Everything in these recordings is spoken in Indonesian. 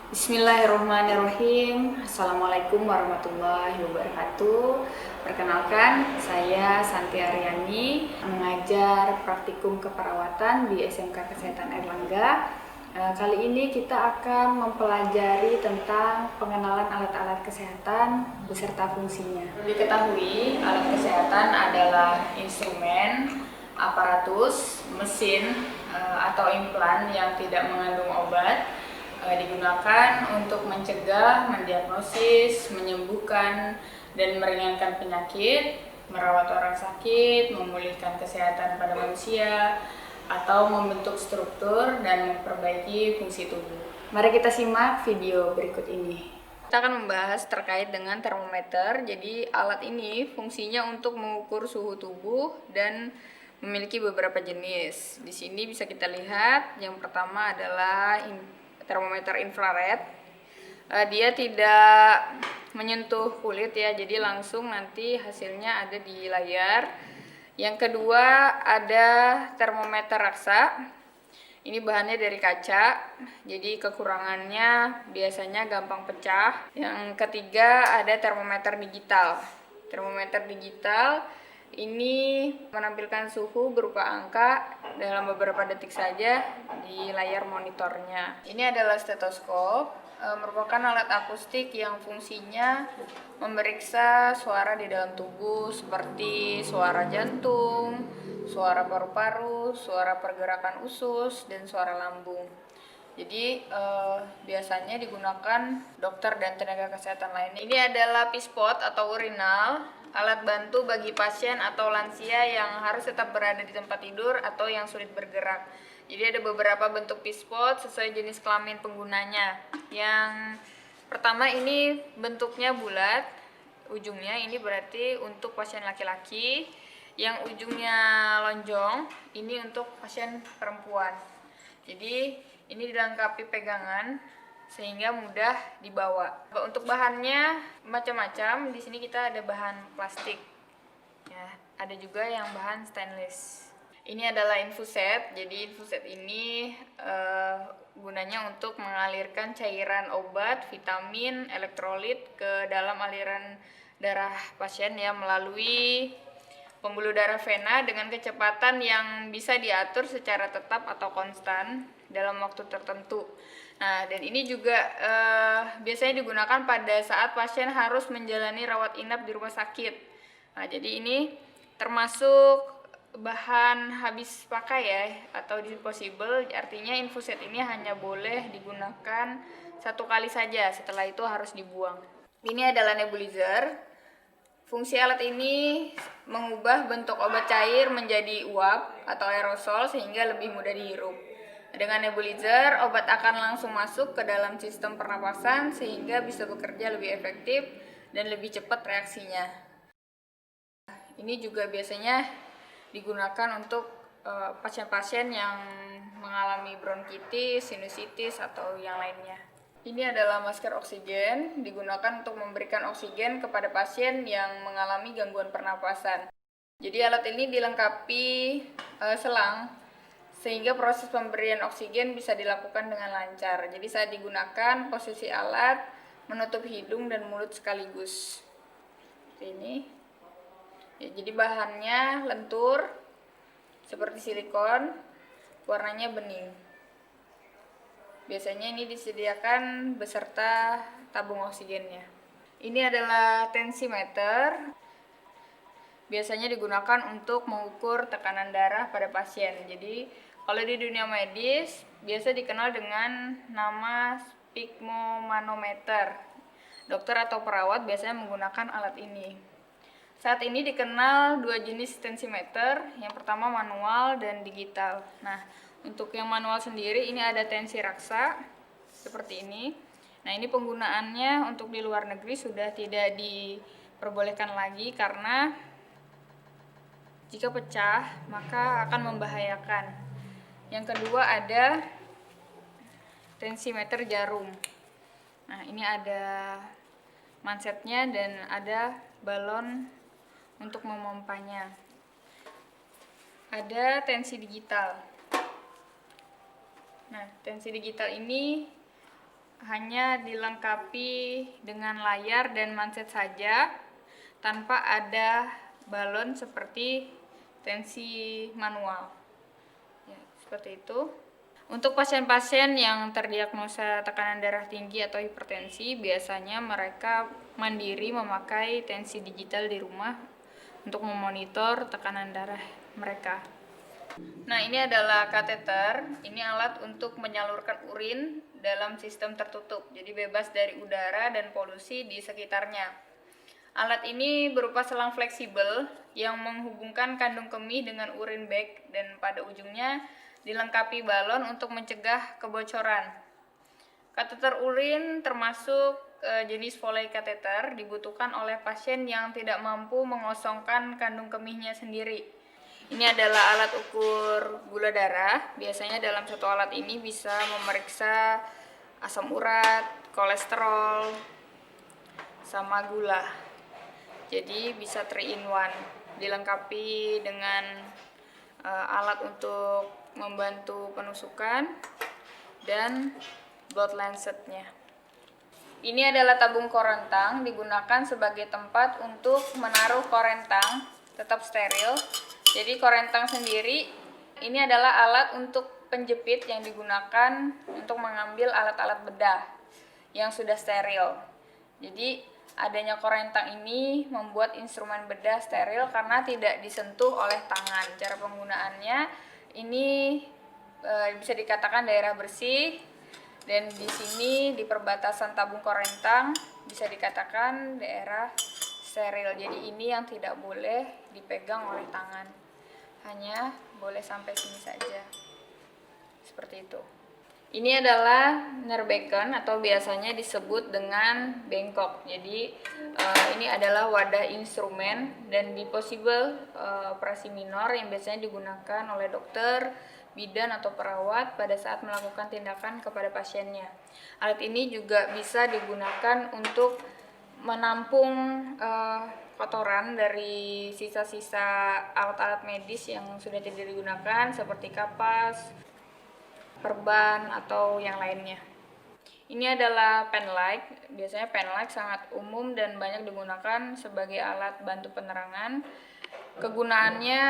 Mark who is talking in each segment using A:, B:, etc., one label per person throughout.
A: Bismillahirrahmanirrahim. Assalamualaikum warahmatullahi wabarakatuh. Perkenalkan, saya Santi Aryani, mengajar praktikum keperawatan di SMK Kesehatan Airlangga. Kali ini kita akan mempelajari tentang pengenalan alat-alat kesehatan beserta fungsinya. Diketahui, alat kesehatan adalah instrumen, aparatus, mesin, atau implan yang tidak mengandung obat, digunakan untuk mencegah, mendiagnosis, menyembuhkan, dan meringankan penyakit, merawat orang sakit, memulihkan kesehatan pada manusia, atau membentuk struktur dan memperbaiki fungsi tubuh. Mari kita simak video berikut ini. Kita akan membahas terkait dengan termometer. Jadi alat ini fungsinya untuk mengukur suhu tubuh dan memiliki beberapa jenis. Di sini bisa kita lihat, yang pertama adalah termometer infrared. Dia tidak menyentuh kulit ya, jadi langsung nanti hasilnya ada di layar. Yang kedua ada termometer raksa. Ini bahannya dari kaca, jadi kekurangannya biasanya gampang pecah. Yang ketiga ada termometer digital. Termometer digital ini menampilkan suhu berupa angka dalam beberapa detik saja di layar monitornya. Ini adalah stetoskop, merupakan alat akustik yang fungsinya memeriksa suara di dalam tubuh seperti suara jantung, suara paru-paru, suara pergerakan usus, dan suara lambung. Jadi biasanya digunakan dokter dan tenaga kesehatan lainnya. Ini adalah pispot atau urinal, alat bantu bagi pasien atau lansia yang harus tetap berada di tempat tidur atau yang sulit bergerak. Jadi ada beberapa bentuk pispot sesuai jenis kelamin penggunanya. Yang pertama ini bentuknya bulat, ujungnya ini berarti untuk pasien laki-laki. Yang ujungnya lonjong ini untuk pasien perempuan. Jadi ini dilengkapi pegangan sehingga mudah dibawa. Untuk bahannya macam-macam. Di sini kita ada bahan plastik. Ya, ada juga yang bahan stainless. Ini adalah infuset. Jadi infuset ini gunanya untuk mengalirkan cairan obat, vitamin, elektrolit ke dalam aliran darah pasien ya melalui pembuluh darah vena dengan kecepatan yang bisa diatur secara tetap atau konstan dalam waktu tertentu. Nah, dan ini juga biasanya digunakan pada saat pasien harus menjalani rawat inap di rumah sakit. Nah, jadi ini termasuk bahan habis pakai ya, atau disposable, artinya infuset ini hanya boleh digunakan satu kali saja, setelah itu harus dibuang. Ini adalah nebulizer. Fungsi alat ini mengubah bentuk obat cair menjadi uap atau aerosol sehingga lebih mudah dihirup. Dengan nebulizer, obat akan langsung masuk ke dalam sistem pernapasan sehingga bisa bekerja lebih efektif dan lebih cepat reaksinya. Ini juga biasanya digunakan untuk pasien-pasien yang mengalami bronkitis, sinusitis, atau yang lainnya. Ini adalah masker oksigen, digunakan untuk memberikan oksigen kepada pasien yang mengalami gangguan pernapasan. Jadi alat ini dilengkapi selang, sehingga proses pemberian oksigen bisa dilakukan dengan lancar. Jadi saat digunakan, posisi alat menutup hidung dan mulut sekaligus. Seperti ini. Ya, jadi bahannya lentur, seperti silikon, warnanya bening. Biasanya ini disediakan beserta tabung oksigennya. Ini adalah tensimeter. Biasanya digunakan untuk mengukur tekanan darah pada pasien. Jadi kalau di dunia medis biasa dikenal dengan nama sphygmomanometer. Dokter atau perawat biasanya menggunakan alat ini. Saat ini dikenal dua jenis tensimeter, yang pertama manual dan digital. Nah, untuk yang manual sendiri ini ada tensi raksa seperti ini. Nah, ini penggunaannya untuk di luar negeri sudah tidak diperbolehkan lagi karena jika pecah maka akan membahayakan. Yang kedua ada tensimeter jarum. Nah, ini ada mansetnya dan ada balon untuk memompanya. Ada tensi digital. Nah, tensi digital ini hanya dilengkapi dengan layar dan manset saja tanpa ada balon seperti tensi manual. Ya, seperti itu. Untuk pasien-pasien yang terdiagnosa tekanan darah tinggi atau hipertensi, biasanya mereka mandiri memakai tensi digital di rumah untuk memonitor tekanan darah mereka. Nah, ini adalah kateter. Ini alat untuk menyalurkan urin dalam sistem tertutup, jadi bebas dari udara dan polusi di sekitarnya. Alat ini berupa selang fleksibel yang menghubungkan kandung kemih dengan urin bag dan pada ujungnya dilengkapi balon untuk mencegah kebocoran. Kateter urin termasuk jenis Foley kateter dibutuhkan oleh pasien yang tidak mampu mengosongkan kandung kemihnya sendiri. Ini adalah alat ukur gula darah. Biasanya dalam satu alat ini bisa memeriksa asam urat, kolesterol, sama gula. Jadi bisa 3-in-1, dilengkapi dengan alat untuk membantu penusukan dan blood lancetnya. Ini adalah tabung korentang, digunakan sebagai tempat untuk menaruh korentang tetap steril. Jadi korentang sendiri ini adalah alat untuk penjepit yang digunakan untuk mengambil alat-alat bedah yang sudah steril. Jadi adanya korentang ini membuat instrumen bedah steril karena tidak disentuh oleh tangan. Cara penggunaannya ini bisa dikatakan daerah bersih, dan di sini di perbatasan tabung korentang bisa dikatakan daerah steril. Jadi ini yang tidak boleh dipegang oleh tangan, hanya boleh sampai sini saja, seperti itu. Ini adalah Nerbecken atau biasanya disebut dengan bengkok. Jadi ini adalah wadah instrumen dan disposable operasi minor yang biasanya digunakan oleh dokter, bidan atau perawat pada saat melakukan tindakan kepada pasiennya. Alat ini juga bisa digunakan untuk menampung kotoran dari sisa-sisa alat-alat medis yang sudah tidak digunakan seperti kapas, perban, atau yang lainnya. Ini adalah pen light. Biasanya pen light sangat umum dan banyak digunakan sebagai alat bantu penerangan. Kegunaannya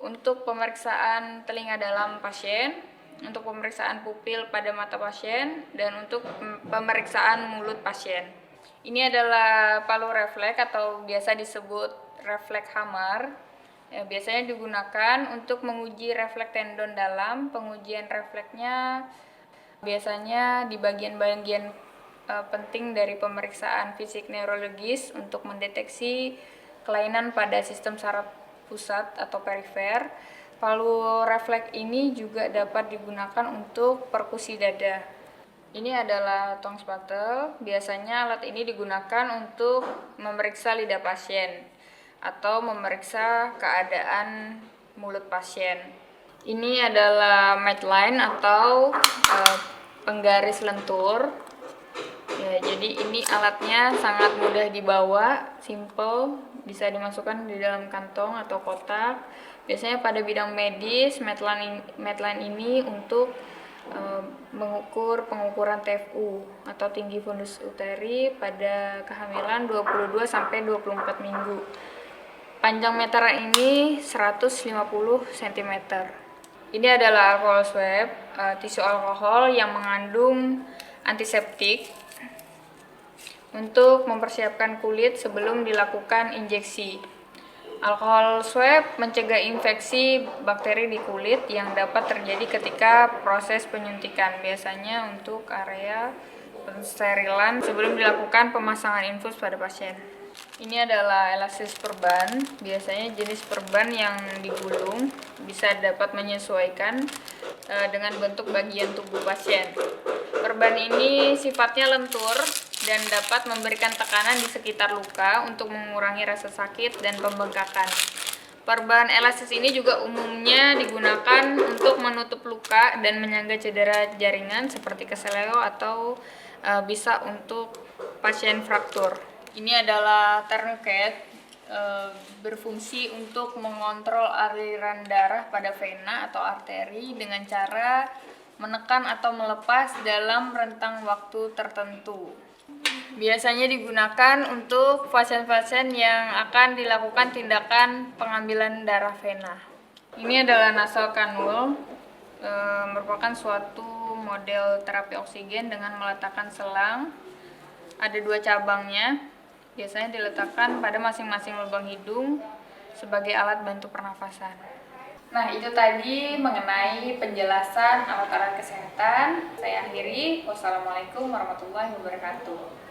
A: untuk pemeriksaan telinga dalam pasien, untuk pemeriksaan pupil pada mata pasien, dan untuk pemeriksaan mulut pasien. Ini adalah palu refleks atau biasa disebut refleks hammer. Ya, biasanya digunakan untuk menguji refleks tendon dalam. Pengujian refleksnya biasanya di bagian-bagian penting dari pemeriksaan fisik neurologis untuk mendeteksi kelainan pada sistem saraf pusat atau perifer. Palu refleks ini juga dapat digunakan untuk perkusi dada. Ini adalah tong spatel. Biasanya alat ini digunakan untuk memeriksa lidah pasien atau memeriksa keadaan mulut pasien. Ini adalah Medline atau penggaris lentur. Ya, jadi ini alatnya sangat mudah dibawa, simple, bisa dimasukkan di dalam kantong atau kotak. Biasanya pada bidang medis, Medline ini untuk mengukur pengukuran TFU atau tinggi fundus uteri pada kehamilan 22 sampai 24 minggu. Panjang meteran ini 150 cm. Ini adalah alkohol swab, tisu alkohol yang mengandung antiseptik untuk mempersiapkan kulit sebelum dilakukan injeksi. Alkohol swab mencegah infeksi bakteri di kulit yang dapat terjadi ketika proses penyuntikan, biasanya untuk area pensterilan sebelum dilakukan pemasangan infus pada pasien. Ini adalah elastis perban, biasanya jenis perban yang digulung, bisa dapat menyesuaikan dengan bentuk bagian tubuh pasien. Perban ini sifatnya lentur dan dapat memberikan tekanan di sekitar luka untuk mengurangi rasa sakit dan pembengkakan. Perban elastis ini juga umumnya digunakan untuk menutup luka dan menyangga cedera jaringan seperti keseleo atau bisa untuk pasien fraktur. Ini adalah tourniquet, berfungsi untuk mengontrol aliran darah pada vena atau arteri dengan cara menekan atau melepas dalam rentang waktu tertentu. Biasanya digunakan untuk pasien-pasien yang akan dilakukan tindakan pengambilan darah vena. Ini adalah nasal kanul, merupakan suatu model terapi oksigen dengan meletakkan selang. Ada 2 cabangnya, biasanya diletakkan pada masing-masing lubang hidung sebagai alat bantu pernafasan. Nah, itu tadi mengenai penjelasan alat-alat kesehatan. Saya akhiri. Wassalamualaikum warahmatullahi wabarakatuh.